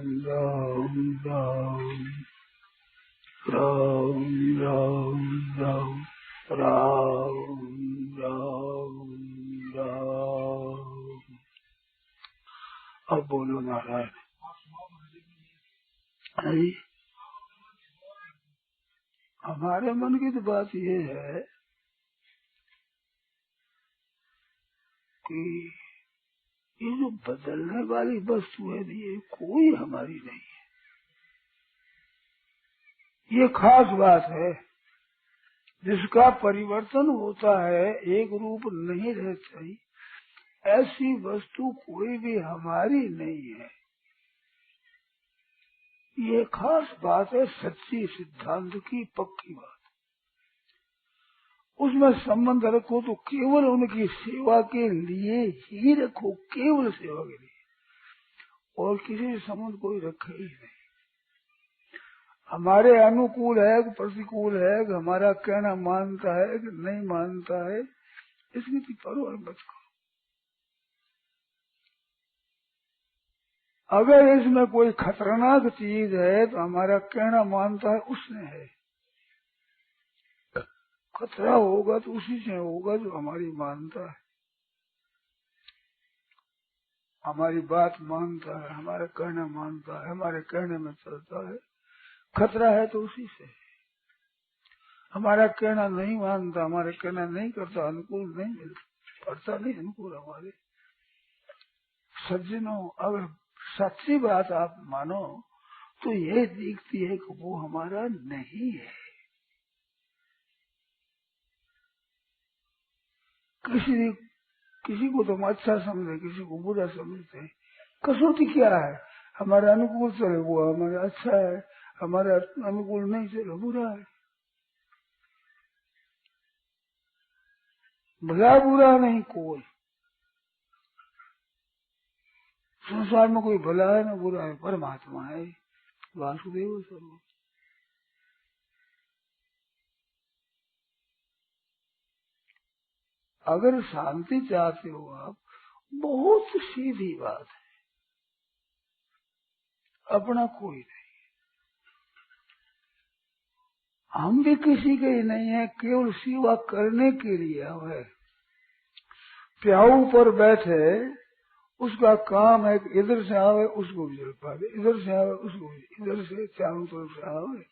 राम राम राम राम राम राम राम राम। अब बोलो नारायण। हमारे मन की तो बात ये है कि ये जो बदलने वाली वस्तु है ये कोई हमारी नहीं है। ये खास बात है, जिसका परिवर्तन होता है, एक रूप नहीं रहती, ऐसी वस्तु कोई भी हमारी नहीं है। ये खास बात है, सच्ची सिद्धांत की पक्की बात। उसमें संबंध रखो तो केवल उनकी सेवा के लिए ही रखो, केवल सेवा के लिए, और किसी से संबंध कोई रखे ही नहीं। हमारे अनुकूल है कि प्रतिकूल है, कि हमारा कहना मानता है कि नहीं मानता है, इसकी तो परवाह मत करो। अगर इसमें कोई खतरनाक चीज है तो हमारा कहना मानता है उसने है। खतरा होगा तो उसी से होगा जो हमारी मानता है, हमारी बात मानता है, हमारा कहना मानता है, हमारे कहने में चलता है। खतरा है तो उसी से। हमारा कहना नहीं मानता, हमारे कहना नहीं करता, अनुकूल नहीं मिलता, पड़ता नहीं अनुकूल हमारे। सज्जनों, अगर सच्ची बात आप मानो तो ये दिखती है कि वो हमारा नहीं है। किसी को तो हम अच्छा समझे, किसी को बुरा समझते हैं। कसौटी क्या है? हमारे अनुकूल चले वो हमारा अच्छा है, हमारे अनुकूल नहीं चले बुरा है। भला बुरा नहीं कोई, संसार में कोई भला है न बुरा है, परमात्मा है, वासुदेव सर्व। अगर शांति चाहते हो आप, बहुत सीधी बात है, अपना कोई नहीं। हम भी किसी के ही नहीं है, केवल सेवा करने के लिए हमें। प्याऊ पर बैठे, उसका काम है कि इधर से आवे उसको भी जल पावे, इधर से आवे उसको भी, इधर से चारों तरफ से आवे,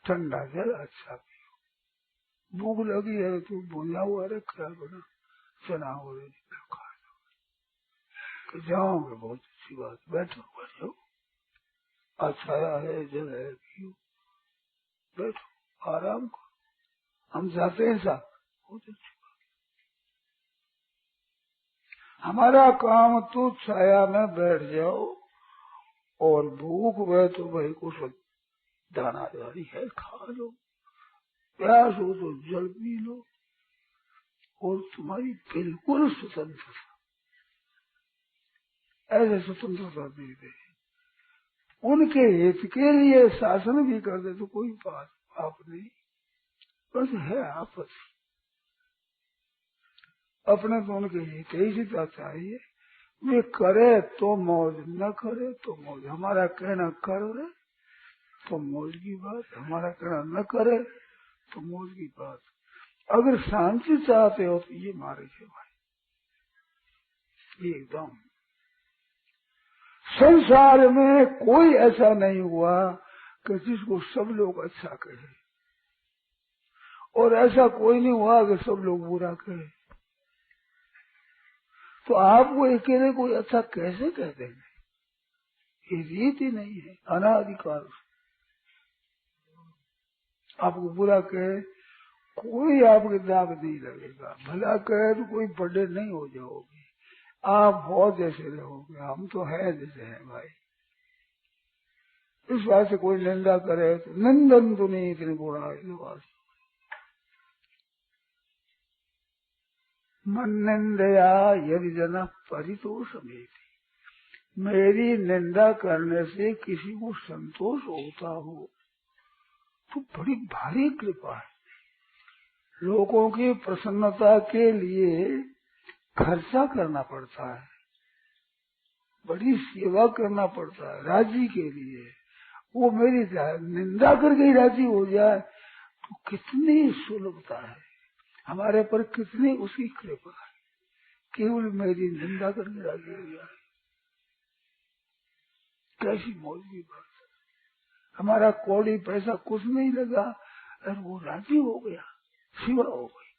ठंडा जल अच्छा पियो। भूख लगी है तो भुना हुआ रखा बना चना हो रही खा लो। जाओगे बहुत अच्छी बात, बैठो बैठो, अच्छा है जल है पियो, बैठो आराम करो। हम जाते हैं साथ, बहुत अच्छी बात। हमारा काम तो छाया में बैठ जाओ, और भूख में तो भाई कुछ दाना दारी है खा लो, प्यास हो तो जल पी लो, और तुम्हारी बिल्कुल स्वतंत्रता। ऐसे स्वतंत्रता दे दे, उनके हित के लिए शासन भी कर दे तो कोई बात आप नहीं, बस है आपस। अपने तो उनके हित ही सीधा चाहिए, वे करे तो मौज, न करे तो मौज। हमारा कहना करे तो मौज की बात, हमारा कहना न करे तो मौज की बात। अगर शांति चाहते हो तो ये मार्ग है भाई, एकदम। संसार में कोई ऐसा नहीं हुआ कि जिसको सब लोग अच्छा कहे, और ऐसा कोई नहीं हुआ कि सब लोग बुरा कहे। तो आपको अकेले कोई अच्छा कैसे कह देंगे? ये रीत ही नहीं है, अनाधिकार। आपको बुरा कहे कोई आपके दाग नहीं लगेगा, भला कहे तो कोई बड़े नहीं हो जाओगे, आप हो जैसे रहोगे, हम तो है जैसे हैं भाई। इस बात से कोई निंदा करे तो निंदन तो नहीं, इतने गुणा मन निंदया यदि जना परितोष में, मेरी निंदा करने से किसी को संतोष होता हो तो बड़ी भारी कृपा है। लोगों की प्रसन्नता के लिए खर्चा करना पड़ता है, बड़ी सेवा करना पड़ता है राजी के लिए। वो मेरी निंदा करके ही राजी हो जाए तो कितनी सुलभता है हमारे पर, कितनी उसकी कृपा है। केवल मेरी निंदा करके राजी हो जाए, कैसी मौजूदी बात है। हमारा कौड़ी पैसा कुछ नहीं लगा और वो राजी हो गया, सेवा हो गई।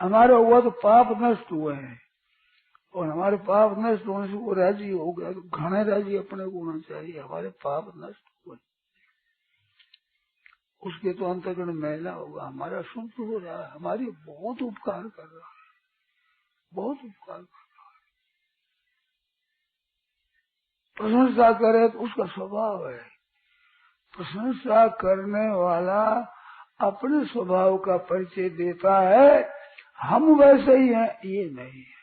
हमारा हुआ तो पाप नष्ट हुए हैं, और हमारे पाप नष्ट होने से वो राजी हो गया। तो घने राजी अपने को होना चाहिए, हमारे पाप नष्ट हुए, उसके तो अंतःकरण मैला होगा, हमारा शुद्ध हो रहा है, हमारी बहुत उपकार कर रहा है, बहुत उपकार कर रहा है। प्रशंसा करे तो उसका स्वभाव है, प्रशंसा करने वाला अपने स्वभाव का परिचय देता है, हम वैसे ही हैं ये नहीं है।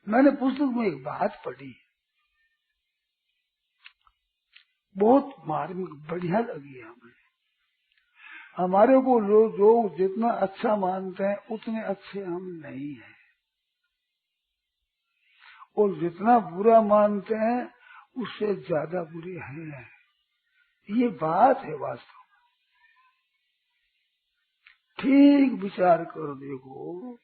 मैंने पुस्तक में एक बात पढ़ी, बहुत मार्मिक बढ़िया लगी हमें। हमारे को लोग जितना अच्छा मानते हैं उतने अच्छे हम नहीं हैं, और जितना बुरा मानते हैं उससे ज्यादा बुरे हैं। ये बात है वास्तव में, ठीक विचार करो देखो।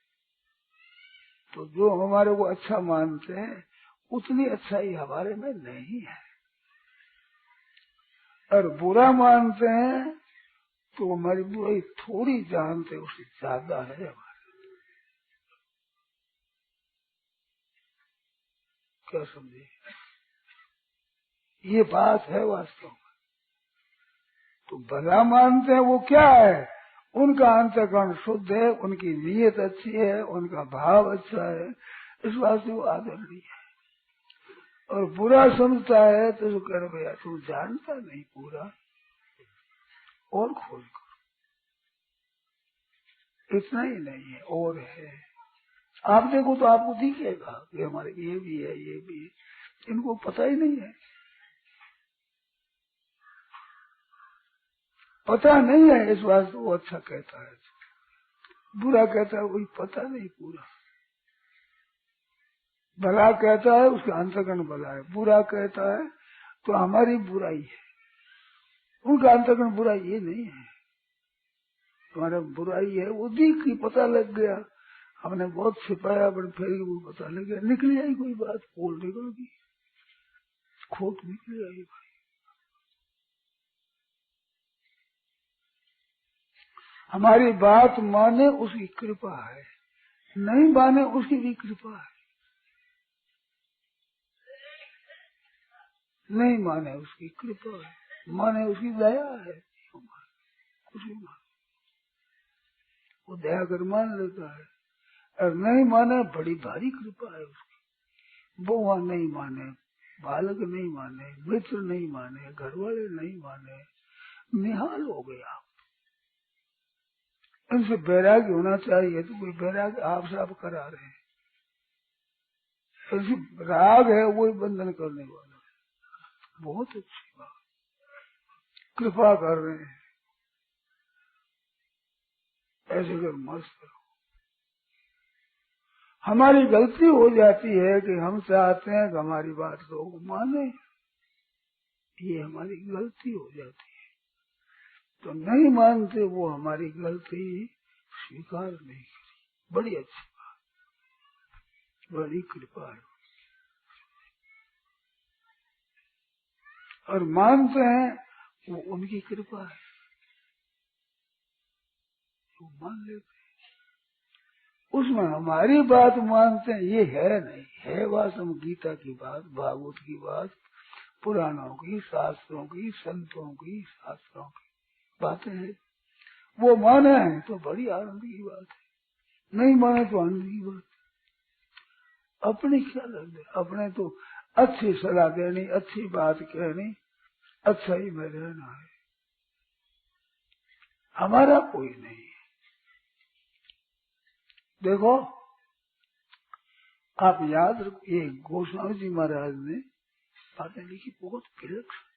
तो जो हमारे को अच्छा मानते हैं उतनी अच्छाई हमारे में नहीं है, और बुरा मानते हैं तो हमारी बुराई थोड़ी जानते उससे ज्यादा है हमारे। क्या समझे? ये बात है वास्तव में। तो भला मानते हैं वो क्या है, उनका अंतःकरण शुद्ध है, उनकी नीयत अच्छी है, उनका भाव अच्छा है, इस वास्ते वो आदरणीय है। और बुरा समझता है तो जो कह भैया तू जानता नहीं पूरा, और खोज करो। इतना ही नहीं है, और है। आप देखो तो आपको दिखेगा कि हमारे ये भी है, ये भी है, इनको पता ही नहीं है, पता नहीं है। इस बात को वो अच्छा कहता है, बुरा कहता है वही पता नहीं पूरा। भला कहता है उसका अंतःकरण भला है, बुरा कहता है तो हमारी बुराई है, उनका अंतःकरण बुरा ये नहीं है। हमारा बुराई है वो दिख ही पता लग गया, हमने बहुत छिपाया पर फिर वो पता लग गया, निकल आई कोई बात, बोल निकल गई, खोट निकल आई भाई। हमारी बात माने उसकी कृपा है, नहीं माने उसकी भी कृपा है, नहीं माने उसकी कृपा है, माने उसकी दया है। कुछ भी माने वो दया कर मान लेता है, और नहीं माने बड़ी भारी कृपा है उसकी। बुआ नहीं माने, बालक नहीं माने, मित्र नहीं माने, घर वाले नहीं माने, निहाल हो गया। इनसे बैराग्य होना चाहिए, तो कोई बैराग्य आप साफ करा रहे हैं। ऐसी राग है वही बंधन करने वाला है। बहुत अच्छी बात, कृपा कर रहे हैं, ऐसे कर मस्त करो। हमारी गलती हो जाती है कि हम चाहते हैं कि हमारी बात लोग माने, ये हमारी गलती हो जाती है। तो नहीं मानते वो हमारी गलती स्वीकार नहीं करी, बड़ी अच्छी बात, बड़ी कृपा है। और मानते हैं वो उनकी कृपा है, वो मान लेते हैं। उसमें हमारी बात मानते हैं ये है नहीं, है वास्तव गीता की बात, भागवत की बात, पुराणों की, शास्त्रों की, संतों की, शास्त्रों की बातें हैं। वो माने हैं तो बड़ी आनंद की बात है, नहीं माने तो आनंद की बात। अपनी क्या लगे, अपने तो अच्छी सलाह देनी, अच्छी बात कहनी, अच्छा ही में रहना है, हमारा कोई नहीं है। देखो आप याद रखो, ये गोस्वामी जी महाराज ने बातें लिखी बहुत विलक्षण।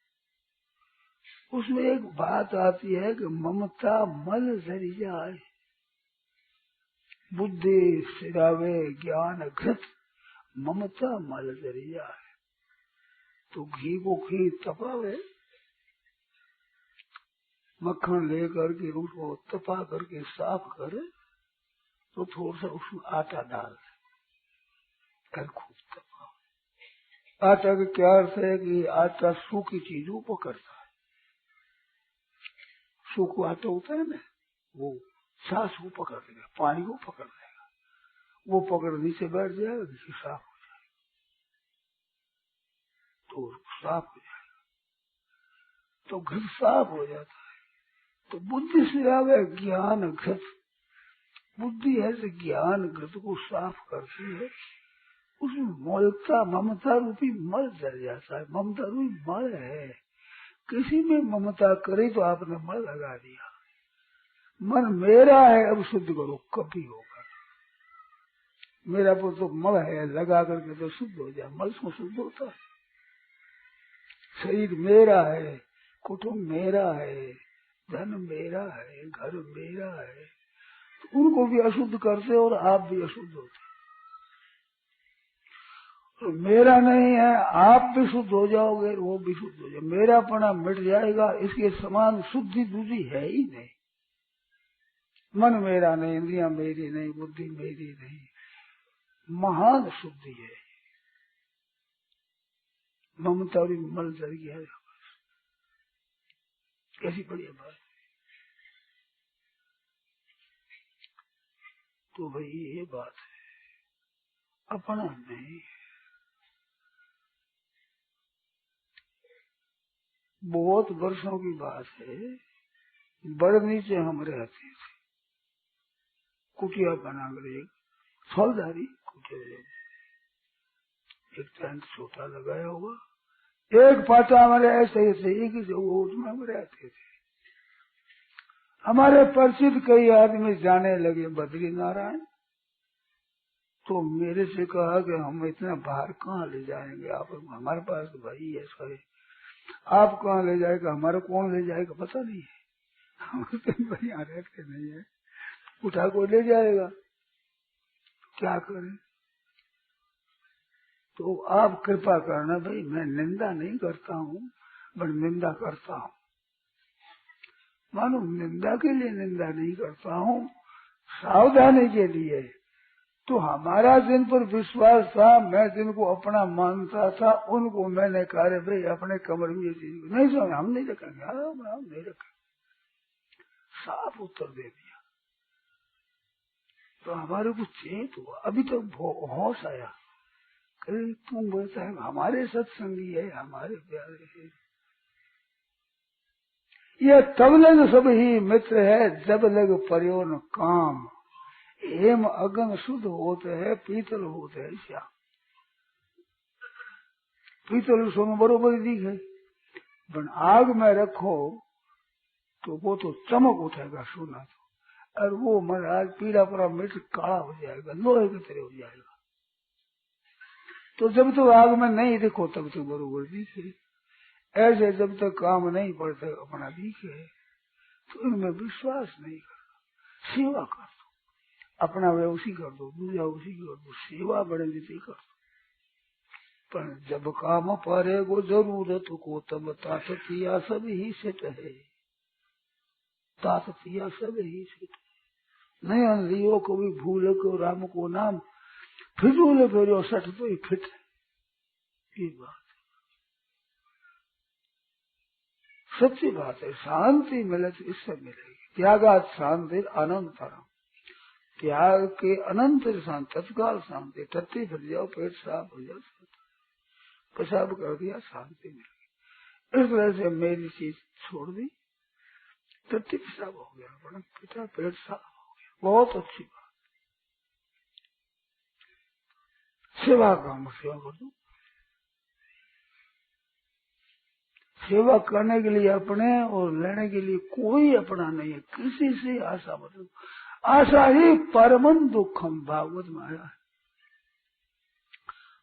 उसमें एक बात आती है कि ममता मल धरी जाए, बुद्धि सिरावे ज्ञान घृत, ममता मल जरिया है। तो घी को घी तपावे, मक्खन लेकर के उसको तपा करके साफ करे, तो थोड़ा सा उसमें आटा डाल कर खूब तपा। आटा का क्या अर्थ है कि आटा सूखी चीजों पकड़ता है। सूखा आटा होता है ना, वो छाछ को पकड़ देगा, पानी को पकड़ देगा, वो पकड़ नीचे बैठ जाएगा, किसी साफ हो जाएगा, तो साफ हो जाएगा, तो घर साफ हो जाता है। तो बुद्धि से आवे ज्ञान घृत, बुद्धि है से ज्ञान घृत को साफ करती है। उसमें मलता ममता रूपी मल जल जाता है। ममता रूपी मल है, किसी में ममता करे तो आपने मल लगा दिया। मन मेरा है, अब शुद्ध करो, कभी होगा। मेरा पर तो मल है, लगा करके तो शुद्ध हो जाए, मल से शुद्ध होता है। शरीर मेरा है, कुटुंब मेरा है, धन मेरा है, घर मेरा है, तो उनको भी अशुद्ध करते और आप भी अशुद्ध होते। तो मेरा नहीं है, आप भी शुद्ध हो जाओगे, वो भी शुद्ध हो जाए, मेरापना मिट जाएगा। इसके समान शुद्धि दूसरी है ही नहीं। मन मेरा नहीं, इंद्रियां मेरी नहीं, बुद्धि मेरी नहीं, महान शुद्धि है। ममता भी मल जल गया, कैसी बढ़िया बात। तो भाई ये बात है, अपना नहीं। बहुत वर्षों की बात है, बड़े नीचे हम रहते थे, कुटिया बनाकर, एक फलदारी कुटिया, एक टेंट छोटा लगाया हुआ, एक पाटा हमारे ऐसे ही थे, एक ही उसमें हम रहते थे। हमारे परिचित कई आदमी जाने लगे बद्री नारायण, तो मेरे से कहा कि हम इतना बाहर कहाँ ले जाएंगे, आप हमारे पास तो भाई है सारे, आप कहाँ ले जाएगा, हमारे कौन ले जाएगा पता नहीं है, हम तो यहाँ रहते नहीं है, उठा को ले जाएगा, क्या करें। तो आप कृपा करना भाई, मैं निंदा नहीं करता हूँ, बट निंदा करता हूँ, मानो निंदा के लिए निंदा नहीं करता हूँ, सावधानी के लिए। तो हमारा जिन पर विश्वास था, मैं जिनको अपना मानता था, उनको मैंने कहा रे भाई अपने कमर में ये चीज नहीं समझ, हम नहीं रखेंगे, हम नहीं रखेंगे, साफ उत्तर दे दिया। तो हमारे को चेत हुआ, अभी तो होश आया, कहीं तुम बोलता है हमारे सत्संगी है, हमारे प्यारे है, यह तब लग सब ही मित्र है, जब लग पर्योन काम, हेम अगन शुद्ध होते है, पीतल होते है श्याम। पीतल सोने बरोबर दिखे, पर आग में रखो तो वो तो चमक उठेगा सोना तो, और वो महाराज पीला पूरा मिर्च काला हो जाएगा, लोहे की तरह हो जाएगा। तो जब तक आग में नहीं देखो तब तक बरोबर दिखे, ऐसे जब तक काम नहीं पड़ता अपना दिखे, तो इनमें विश्वास नहीं करना। सेवा कर दो, अपना वे उसी कर दो, दूसरा उसी कर दो, सेवा बड़े रीति कर दो। पर जब काम परे को जरूरत को, तब ताकतिया सब ही सेट है, ताकतिया सब ही सेट है। नहीं लियो को भी भूल को राम को नाम, फिजूल फेरो सठ तो ही फिट है। ये बात सच्ची बात है, शांति मिले तो इससे मिलेगी। त्यागात शांति अनंतरम, त्याग के अनंत शांति, तत्काल शांति, टट्टी फिर जाओ, पेट साफ हो जाओ, पेशाब कर दिया, शांति मिल गई। इस तरह से मेरी चीज छोड़ दी, टट्टी पेशाब हो गया, बड़ा पिता पेट साफ हो गया, बहुत अच्छी बात। सेवा काम सेवा कर दो, सेवा करने के लिए अपने और लेने के लिए कोई अपना नहीं है, किसी से आशा मत, आशा ही परमन दुखम, भागवत में आया है।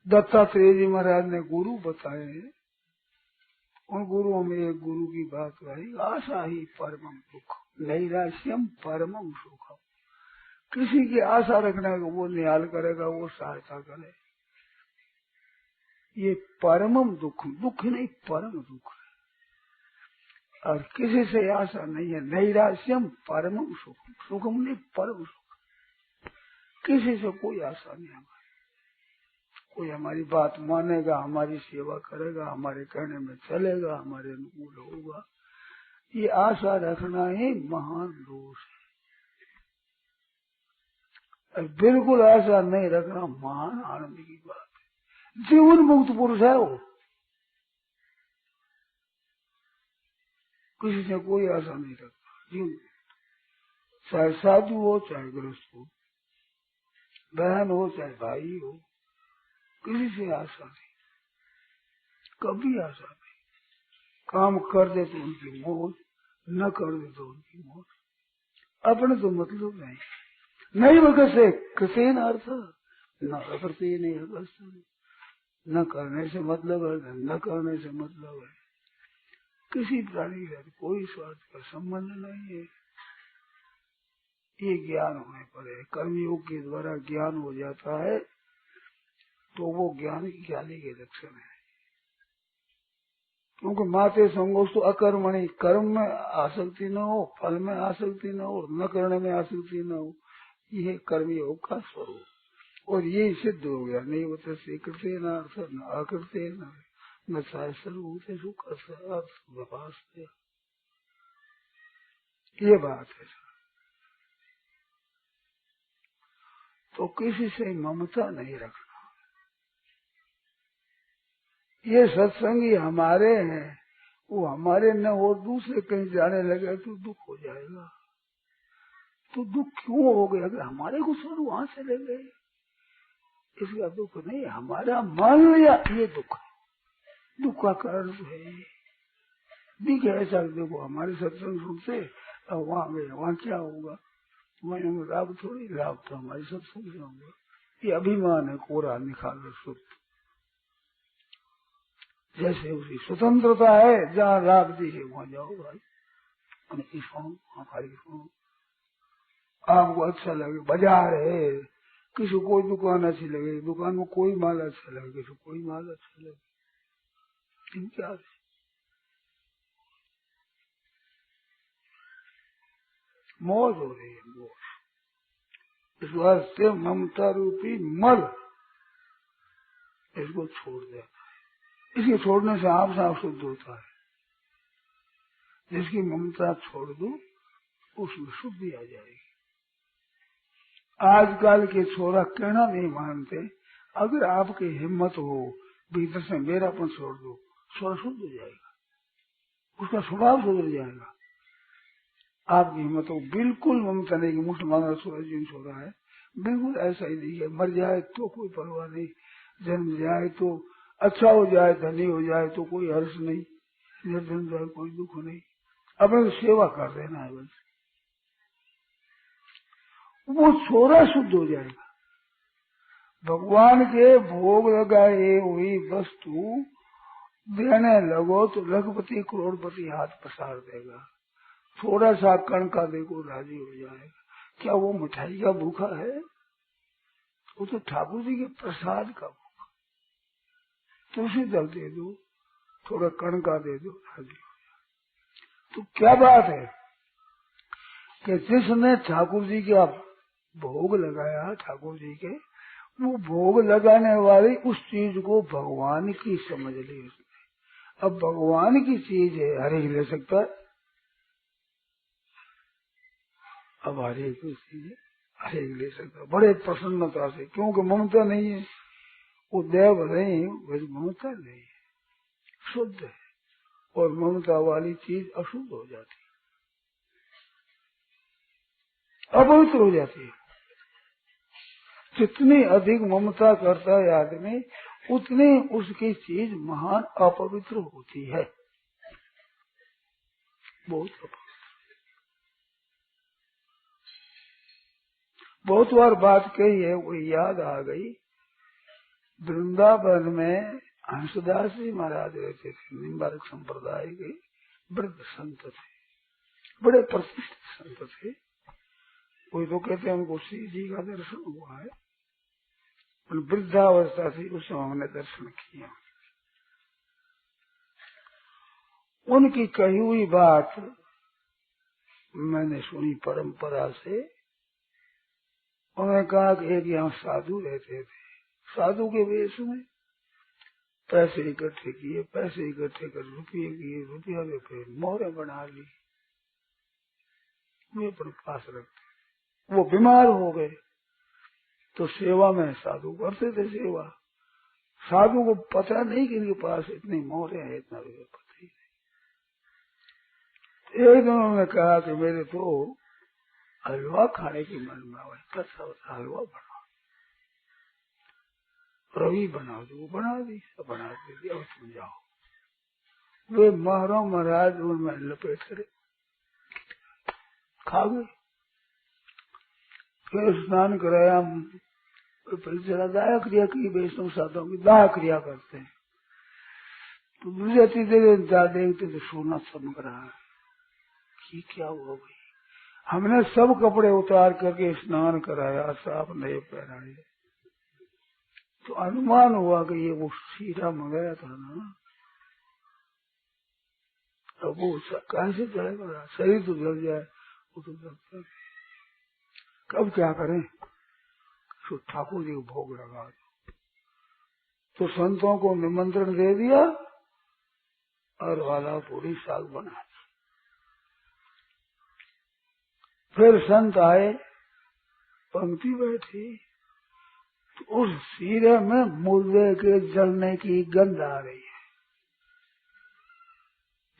दत्तात्रेय जी महाराज ने गुरु बताए, उन गुरुओं में एक गुरु की बात आई, आशा ही परमम दुख, नैराश्यम परमम सुखम। किसी की आशा रखना है वो निहाल करेगा, वो सहायता करे, ये परमम दुख, दुख नहीं परम दुख है। और किसी से आशा नहीं है। नैराश्यम परमम सुखम, सुखम नहीं परम सुख। किसी से कोई आशा नहीं हमारी। कोई हमारी बात मानेगा, हमारी सेवा करेगा, हमारे कहने में चलेगा, हमारे अनुकूल होगा, ये आशा रखना ही महान दोष है। और बिल्कुल आशा नहीं रखना महान आनंद की बात है। जीवन मुक्त पुरुष है वो। किसी से कोई आशा नहीं रखता। जीवन चाहे साधु हो चाहे गृहस्थ हो, बहन हो चाहे भाई हो, किसी से आशा नहीं, कभी आशा नहीं। काम कर दे तो उनकी मौज, न कर दे तो उनकी मौज, अपने तो मतलब नहीं। नहीं वगैरह से कृतेन अर्थ न अकृत्य नहीं, न करने से मतलब है, न करने से मतलब है। किसी प्राणी का कोई स्वार्थ का संबंध नहीं है। ये ज्ञान होने पर है। कर्मयोग के द्वारा ज्ञान हो जाता है तो वो ज्ञान ज्ञानी के लक्षण है। क्योंकि माते संगोष तो अकर्मणी, कर्म में आसक्ति न हो, फल में आसक्ति न हो, न करने में आसक्ति न हो, ये कर्मयोग का स्वरूप। और ये सिद्ध हो गया। नहीं होता स्वीकृते न अर्थ न अकृत्य न सर्वभूत सुख अर्थ। ये बात है। तो किसी से ममता नहीं रखना। ये सत्संगी हमारे हैं, वो हमारे न और दूसरे कहीं जाने लगे तो दुख हो जाएगा। तो दुख क्यों हो गया? अगर हमारे को छोड़ वहां से ले गए, इसका दुख नहीं, हमारा मान लिया ये दुख है। दुख का कारण तो है दिख ऐसा। देखो हमारे सत्संग सुनते अब वहां गए, वहां क्या होगा? वहीं लाभ थोड़ी, लाभ तो हमारे सत्संग से होगा। ये अभिमान है, कोरा निकाल शुद्ध। जैसे उसकी स्वतंत्रता है, जहाँ लाभ दिखे वहां जाओ भाई, उनकी सुनो, हमारी सुनो। आपको अच्छा लगे, बाजार है, किसी को कोई दुकान अच्छी लगे, दुकान में कोई माल अच्छा लगे, किसी को कोई माल अच्छा लगे, इन क्या मौज हो रही है, मौज। इस वास्ते ममता रूपी मल इसको छोड़ देता है। इसके छोड़ने से आप साफ शुद्ध होता है। जिसकी ममता छोड़ दो उसमें शुद्धि आ जाएगी। आजकल के छोरा कहना नहीं मानते। अगर आपकी हिम्मत हो भीतर से मेरापन छोड़ दो, छोरा शुद्ध हो जाएगा, उसका स्वभाव सुधर जाएगा। आपकी हिम्मत हो, बिल्कुल ममता नहीं कि मुसलमान का छोरा जिन छोरा है, बिल्कुल ऐसा ही नहीं है। मर जाए तो कोई परवाह नहीं, जन्म जाए तो अच्छा हो जाए, धनी हो जाए तो कोई हर्ष नहीं, निर्धन जाए कोई दुख नहीं, अपने सेवा कर देना है बस। वो छोरा शुद्ध हो जाएगा। भगवान के भोग लगाए हुई वस्तु देने लगो तो लखपति करोड़पति हाथ पसार देगा। थोड़ा सा कण का देखो राजी हो जाएगा। क्या वो मिठाई का भूखा है? वो तो ठाकुर जी के प्रसाद का भूखा। तुलसी दल दे दो, थोड़ा कण का दे दो, राजी हो जाए। तो क्या बात है कि जिसने ठाकुर जी का भोग लगाया, ठाकुर जी के वो भोग लगाने वाली उस चीज को भगवान की समझ ली उसने। अब भगवान की चीज है, हर एक ले सकता है। अब हर एक की चीज है, हर एक ले सकता है बड़े प्रसन्नता से, क्योंकि ममता नहीं है। वो देव नहीं, वैसे ममता नहीं है, शुद्ध है। और ममता वाली चीज अशुद्ध हो जाती है, अपवित्र हो जाती है। जितनी अधिक ममता करता है आदमी, उतनी उसकी चीज महान अपवित्र होती है, बहुत अपवित्र। बहुत बार बात कही है, वो याद आ गई। वृंदावन में हंसदास जी महाराज रहते थे, निम्बारक संप्रदाय के वृद्ध संत थे, बड़े प्रतिष्ठित संत थे। कोई तो कहते हैं उनको श्री जी का दर्शन हुआ है, वृद्धावस्था थी, उस समय हमने दर्शन किया। उनकी कही हुई बात मैंने सुनी परंपरा से। उन्होंने कहा कि एक यहाँ साधु रहते थे, साधु के वेश में पैसे इकट्ठे किए, पैसे इकट्ठे कर रुपये किए, रुपया में फिर मोहरें बना ली, वे अपने पास रखते। वो बीमार हो गए तो सेवा में साधु करते थे सेवा। साधु को पता नहीं कि इनके पास इतनी मोहरें हैं, इतना रुपया पता ही नहीं। एक दिन उन्होंने कहा कि मेरे तो हलवा खाने की मन में आवा, कैसा हलवा बना, रवि बना दो, वो बना दी, सब बना दी, अब तुम जाओ। वे महाराज उनमें लपेट करे खा गए। फिर स्नान कराया, फिर जरा दाया क्रिया की, वैष्णव साधुओं की दाया क्रिया करते हैं। तो दूसरे तीसरे दिन जा देखते तो सोना चमक रहा है, कि क्या हुआ भाई। हमने सब कपड़े उतार करके स्नान कराया, साफ नए पहनाए, तो अनुमान हुआ कि ये वो शीरा मंगाया था ना, अब वो कैसे जलेगा, शरीर तो जल जाए, वो तो जलता है। कब क्या करें, तो ठाकुर जी को भोग लगा दो। तो संतों को निमंत्रण दे दिया और वाला पूरी साग बना दी। फिर संत आए, पंक्ति बैठी, तो उस शीरे में मुर्दे के जलने की गंध आ रही है,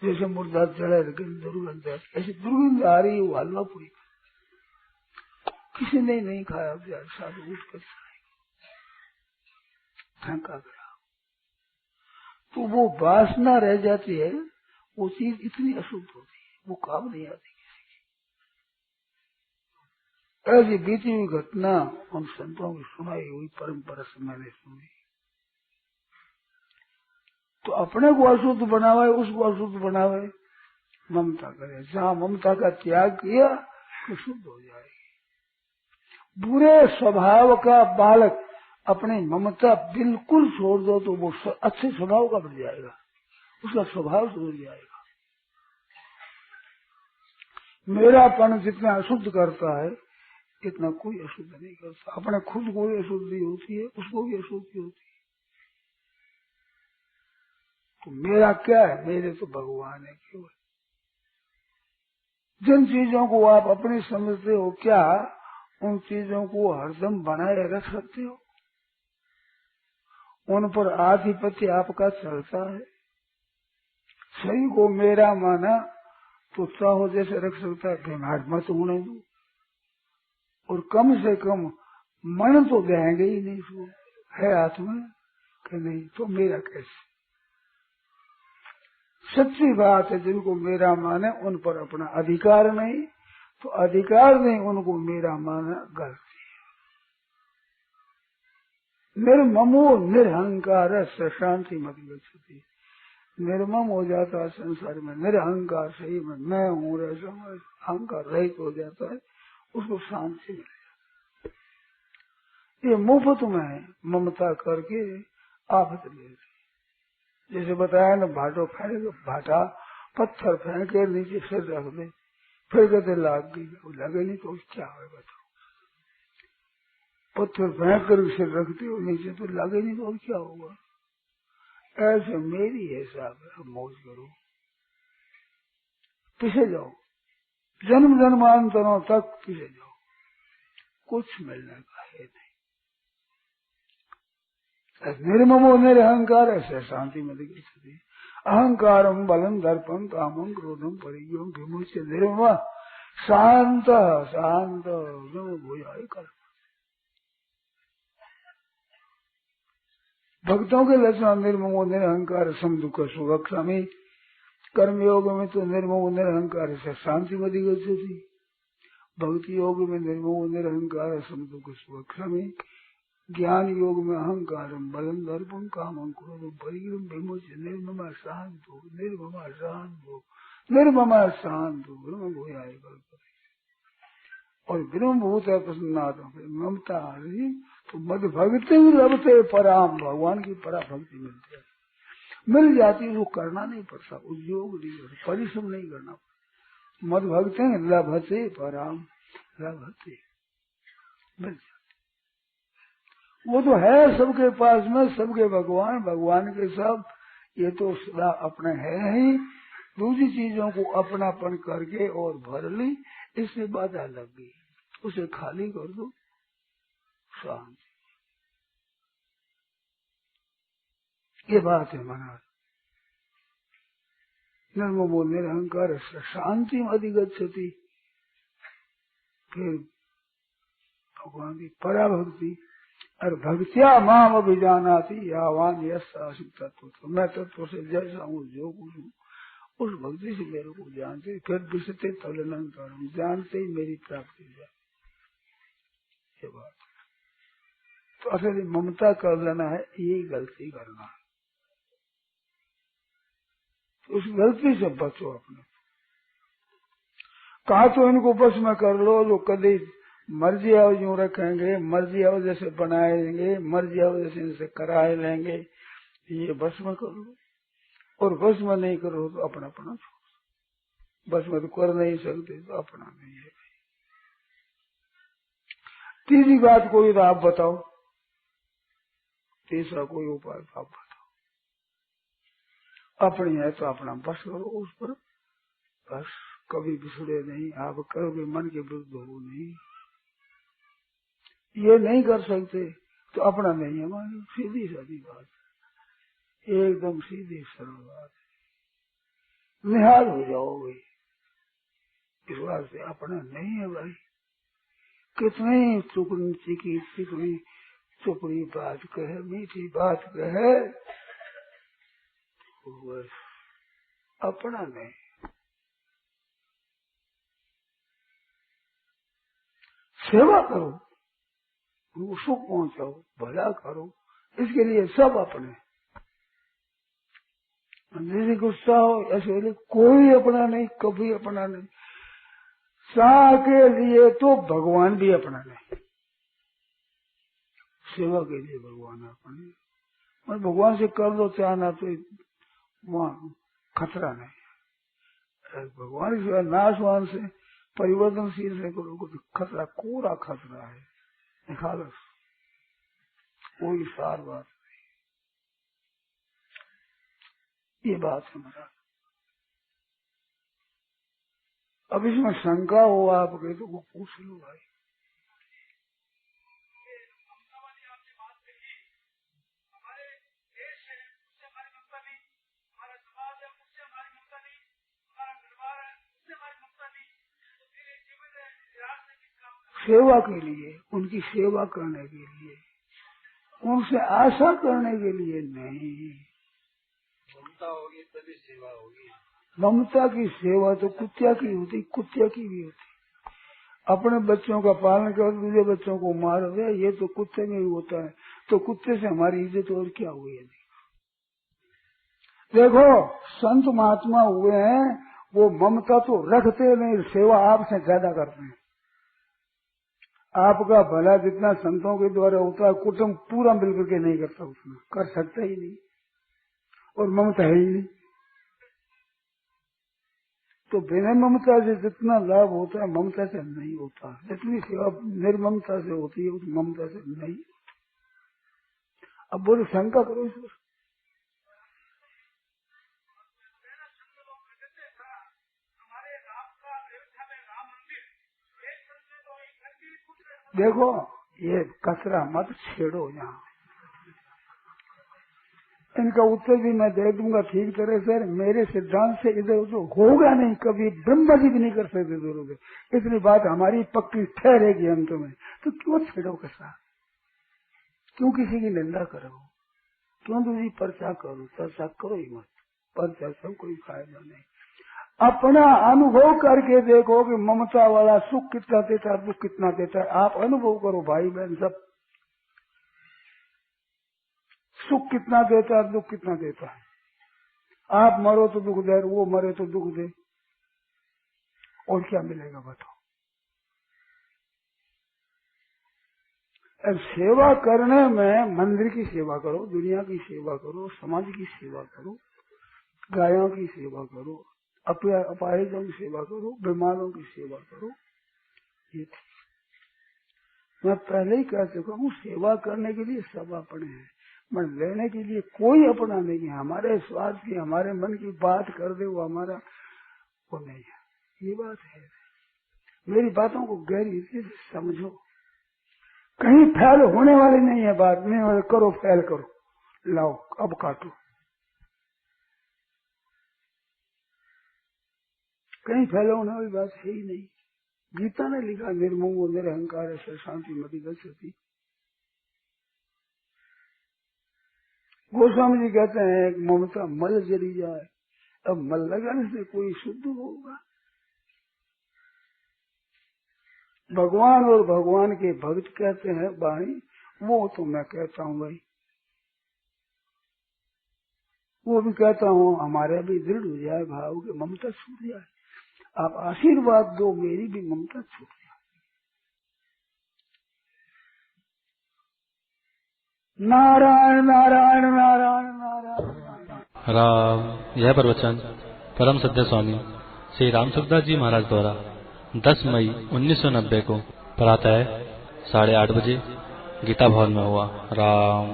जैसे मुर्दा जले दुर्गंध, ऐसी दुर्गंध आ रही है। वो हलवा पूरी किसी ने नहीं खाया, साधु उठ कर फेंका गया। तो वो वासना रह जाती है, वो चीज इतनी अशुद्ध होती है, वो काम नहीं आती किसी की। ऐसी बीती हुई घटना उन संतों की सुनाई हुई परंपरा से मैंने सुनी। तो अपने को अशुद्ध बनावे, उसको अशुद्ध बनावे, ममता करे। जहाँ ममता का त्याग किया तो शुद्ध हो जाएगी। बुरे स्वभाव का बालक अपनी ममता बिल्कुल छोड़ दो तो वो अच्छे स्वभाव का बन जाएगा, उसका स्वभाव सुधर जाएगा। मेरापन जितना अशुद्ध करता है इतना कोई अशुद्ध नहीं करता। अपने खुद को भी अशुद्धि होती है, उसको भी अशुद्धि होती है। तो मेरा क्या है, मेरे तो भगवान है केवल। जिन चीजों को आप अपनी समझते हो, क्या उन चीजों को हरदम बनाए रख सकते हो? उन पर आधिपत्य आपका चलता है। सही को मेरा माना तो चाहो जैसे रख सकता है, बीमार मत होने दो, और कम से कम मन तो देंगे ही नहीं, सो है हाथ में कि नहीं, तो मेरा कैसे। सच्ची बात है, जिनको मेरा माने उन पर अपना अधिकार नहीं, तो अधिकार नहीं उनको मेरा माना गलती है। निर्ममो निरहंकार से शांति मत गच्छति। निर्मम हो जाता है संसार में, निरहंकार सही में मैं हूँ अहंकार रहित हो जाता है, उसको शांति मिल जाती है। ये मुफ्त में ममता करके आफत लेती। जैसे बताया ना, भाटा पत्थर फेंक के नीचे सिर रख दे, फिर कहते लाग गई, लगे नहीं तो क्या है बताओ। पत्थर फेंक कर सिर रखते हो नीचे तो लगे नहीं तो क्या होगा। ऐसे मेरी है साहब, मौज करो, पीछे जाओ, जन्म जन्मांतरों तक पीछे जाओ, कुछ मिलने का है नहीं। निर्ममो निरहंकार ऐसे शांति में दिखती। अहंकारम बलम दर्पम कामम क्रोधम परिज्ञम विमुच्य निर्मम शांत शांत भूयाय कर। भक्तों के लक्षण निर्ममो निरहंकार सम दुख सुख क्षमी। कर्मयोग में तो निर्ममो निरहंकार से शांति में दिखती। भक्ति योग में निर्ममो निरहंकार सम दुख सुख क्षमी। ज्ञान योग में अहंकारम बलम दर्पम कामम क्रोधम परिग्रम विमुच्य निर्ममा शांत हो, निर्ममा शांत हो, निर्ममा शांत हो, ब्रह्म भूयाय कल्प। और ब्रह्म भूत है प्रसन्नात्मा, ममता आ रही तो मद भक्ति लभते पराम, भगवान की परा भक्ति मिलती है। मिल जाती है, वो करना नहीं पड़ता, उद्योग नहीं करना, परिश्रम नहीं करना पड़ता। मद भगते लभते पराम, लभते मिल जाती, वो तो है सबके पास में, सबके भगवान, भगवान के सब, ये तो सदा अपने है ही। दूसरी चीजों को अपनापन करके और भर ली, इससे बाधा लग गई, उसे खाली कर दो, शांति। ये बात है महाराज। निर्ममो निरहंकार शांति में अधिगच्छति, फिर भगवान की पराभक्ति, और भक्तिया माम अभिजानाति यावान यश आशिक तत्व, मैं तत्व से जैसा हूँ, जो कुछ हूँ, उस भक्ति से मेरे को जानते, फिर विषते तलनंतर जानते ही मेरी प्राप्ति हो जाए। ये बात तो असल ममता कर लेना है, यही गलती करना है, उस गलती से बचो अपने। कहा तो इनको बस में कर लो, जो कभी मर्जी आओ यूं रखेंगे, मर्जी आओ जैसे बनाएंगे, मर्जी आओ जैसे इनसे कराए लेंगे, ये बस में कर लो। और बस में नहीं करो तो अपना अपना छोड़ो, बस में तो कर नहीं सकते तो अपना नहीं है। तीसरी बात कोई तो आप बताओ, तीसरा कोई उपाय तो आप बताओ। अपनी है तो अपना बस करो उस पर, बस कभी बिछड़े नहीं, आप करोगे मन के विरुद्ध हो नहीं, ये नहीं कर सकते तो अपना नहीं है, मानो सीधी सादी बात, एकदम सीधी सरल बात, निहाल हो जाओगे। इस बात से अपना नहीं है भाई, कितनी चिकनी चुपड़ी बात कहे, मीठी बात कहे, बस अपना नहीं। सेवा करो, उनको सुख पहुंचाओ, भला करो, इसके लिए सब अपने। अंधेरी गुस्सा हो ऐसे कोई अपना नहीं, कभी अपना नहीं। शाह के लिए तो भगवान भी अपना नहीं, सेवा के लिए भगवान अपने, और भगवान से कर दो चाहना तो वहाँ खतरा नहीं। भगवान से नाशवान से परिवर्तनशील से करो तो खतरा, कोरा खतरा है, निखालस, कोई सार बात नहीं। ये बात है महाराज। अब इसमें शंका हो आपके तो वो पूछ लो भाई। सेवा के लिए, उनकी सेवा करने के लिए, उनसे आशा करने के लिए नहीं। ममता होगी तभी सेवा होगी। ममता की सेवा तो कुत्या की होती, कुत्या की भी होती। अपने बच्चों का पालन कर दूसरे बच्चों को मार दे, ये तो कुत्ते में ही होता है, तो कुत्ते से हमारी इज्जत और क्या हुई है। देखो संत महात्मा हुए हैं, वो ममता तो रखते नहीं, सेवा आपसे ज्यादा करते हैं। आपका भला जितना संतों के द्वारा होता है, कुटुंब पूरा मिलकर के नहीं करता, उतना कर सकता ही नहीं, और ममता है ही नहीं। तो बिना ममता से जितना लाभ होता है, ममता से नहीं होता। जितनी सेवा निर्ममता से होती है, उस ममता से नहीं। अब बोले शंका करो इस पर। देखो ये कचरा मत छेड़ो, यहाँ इनका उत्तर भी मैं दे दूंगा ठीक तरह से। मेरे सिद्धांत से इधर उधर होगा नहीं, कभी ब्रह्मा जी भी नहीं कर सकते इधर उधर। इतनी बात हमारी पक्की ठहरेगी अंत में। तो क्यों छेड़ो कसा, क्यों किसी की निंदा करो, क्यों दूसरी पर्चा करो, चर्चा करो ही मत, पर चर्चा कोई फायदा नहीं। अपना अनुभव करके देखो कि ममता वाला सुख कितना देता है, दुख कितना देता है। आप अनुभव करो भाई बहन सब, सुख कितना देता है, दुख कितना देता है। आप मरो तो दुख दे, वो मरे तो दुख दे, और क्या मिलेगा बताओ। अब सेवा करने में मंदिर की सेवा करो, दुनिया की सेवा करो, समाज की सेवा करो, गायों की सेवा करो, अपाहिजों की सेवा करो, बीमारों की सेवा करो। ये मैं पहले ही कह चुका हूँ, सेवा करने के लिए सब अपने हैं, मैं लेने के लिए कोई अपना नहीं है। हमारे स्वार्थ की, हमारे मन की बात कर दे वो हमारा वो नहीं है। ये बात है। मेरी बातों को गहरी रीति से समझो, कहीं फैल होने वाली नहीं है बात। नहीं करो, फैल करो, लाओ अब काटो, कहीं फैल होने वाली बात है ही नहीं। गीता ने लिखा निर्मोह निरहंकार ऐसे शांति मति गति। गोस्वामी जी कहते हैं ममता मल जरी जाए, अब मल लगाने से कोई शुद्ध होगा। भगवान और भगवान के भक्त कहते हैं वाणी, वो तो मैं कहता हूँ भाई, वो भी कहता हूँ हमारे भी दृढ़ हो जाए भाव के, ममता छूट जाए। आप आशीर्वाद दो, मेरी भी ममता छूट जाए। नारायण नारायण नारायण नारायण राम। यह प्रवचन परम सद्य स्वामी श्री राम सुखदास जी महाराज द्वारा 10 मई 1990 को प्रातः 8:30 बजे गीता भवन में हुआ। राम।